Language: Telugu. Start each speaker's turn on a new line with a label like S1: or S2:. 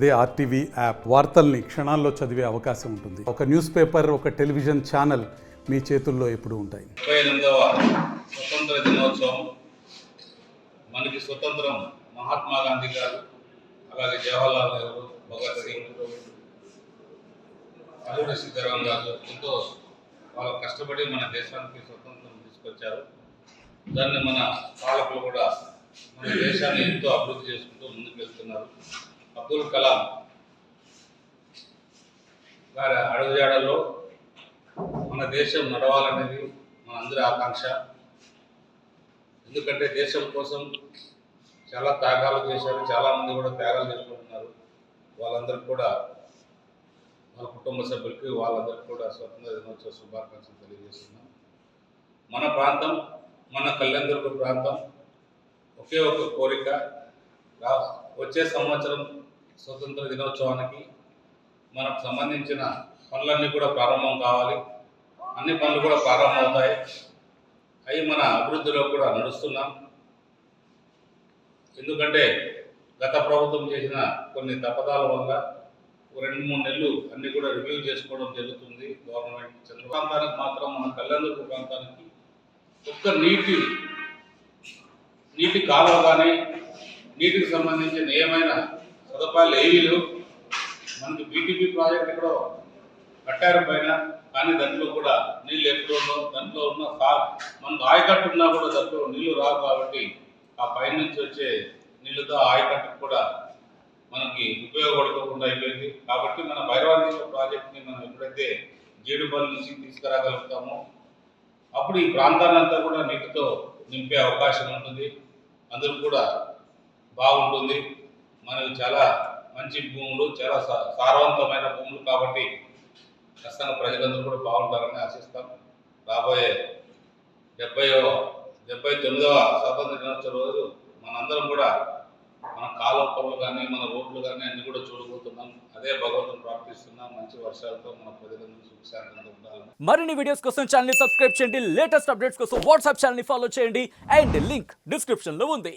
S1: అదే ఆర్టీవీ యాప్ వార్తల్ని క్షణాల్లో చదివే అవకాశం ఉంటుంది. ఒక న్యూస్ పేపర్, ఒక టెలివిజన్ ఛానల్ మీ చేతుల్లో ఎప్పుడూ ఉంటాయి.
S2: 28వ స్వతంత్ర దినోత్సవం మనకి స్వతంత్రం మహాత్మా గాంధీ గారు, అలాగే జవహర్లాల్ నెహ్రూ, భగత్ సింగ్, అల్లూరి సీతారామరాజు ఎంతో వాళ్ళ కష్టపడి మన దేశానికి స్వతంత్రం తీసుకొచ్చారు. దాన్ని మన పాలకులు కూడా మన దేశాన్ని ఎంతో అభివృద్ధి చేసుకుంటూ ముందుకు వెళ్తున్నారు. అబ్దుల్ కలాం గారి అడుగుజాడల్లో మన దేశం నడవాలనేది మనందరి ఆకాంక్ష. ఎందుకంటే దేశం కోసం చాలా త్యాగాలు చేశారు, చాలామంది కూడా త్యాగాలు చేసుకుంటున్నారు. వాళ్ళందరికీ కూడా, వాళ్ళ కుటుంబ సభ్యులకి, వాళ్ళందరికీ కూడా స్వతంత్ర దినోత్సవ శుభాకాంక్షలు తెలియజేస్తున్నాం. మన ప్రాంతం, మన కళ్యాణదుర్గ ప్రాంతం ఒకే ఒక కోరిక, వచ్చే సంవత్సరం స్వతంత్ర దినోత్సవానికి మనకు సంబంధించిన పనులన్నీ కూడా ప్రారంభం కావాలి. అన్ని పనులు కూడా ప్రారంభమవుతాయి. అవి మన అభివృద్ధిలో కూడా నడుస్తున్నాం. ఎందుకంటే గత ప్రభుత్వం చేసిన కొన్ని తప్పదాల వల్ల 2-3 నెలలు అన్ని కూడా రివ్యూ చేసుకోవడం జరుగుతుంది గవర్నమెంట్. చంద్ర ప్రాంతానికి మాత్రం, మన కళ్యాణదుర్గ ప్రాంతానికి ఒక్క నీటి కాలువ కానీ, నీటికి సంబంధించిన ఏమైనా సదుపాయాలు ఏవీ లేవు. మనకి బీటీపీ ప్రాజెక్ట్ ఎక్కడో కట్టారు పైన, కానీ దాంట్లో కూడా నీళ్ళు ఎక్కడో, దాంట్లో ఉన్న మనకు ఆయకట్టు ఉన్నా కూడా దాంట్లో నీళ్లు రావు. కాబట్టి ఆ పైన నుంచి వచ్చే నీళ్ళతో ఆయకట్టుకు కూడా మనకి ఉపయోగపడుకోకుండా అయిపోయింది. కాబట్టి మన భైరవాంధ్ర ప్రాజెక్ట్ని మనం ఎప్పుడైతే జీడిపల్లి నుంచి తీసుకురాగలుగుతామో అప్పుడు ఈ ప్రాంతాన్ని అంతా కూడా నీటితో నింపే అవకాశం ఉంటుంది. అందులో కూడా బాగుంటుంది. మనకి చాలా మంచి భూములు, చాలా సారవంతమైన భూములు. కాబట్టి ఖచ్చితంగా ప్రజలందరూ కూడా బాగుంటారని ఆశిస్తాం. రాబోయే 79వ స్వాతంత్ర దినోత్సవ రోజు మనందరం కూడా మన కాలువ పనులు కానీ, మన రోడ్లు కానీ అన్ని కూడా చూడబోతున్నాం. అదే భగవంతుని ప్రార్థిస్తున్నాం. మంచి వర్షాలతో మన ప్రజలందరూ సుఖశాంతంగా ఉండాలని.
S3: మరిన్ని వీడియోస్ కోసం ఛానల్ ని సబ్స్క్రైబ్ చేయండి. లేటెస్ట్ అప్డేట్స్ కోసం వాట్సాప్ ఛానల్ ని ఫాలో చేయండి. అండ్ లింక్ డిస్క్రిప్షన్ లో ఉంది.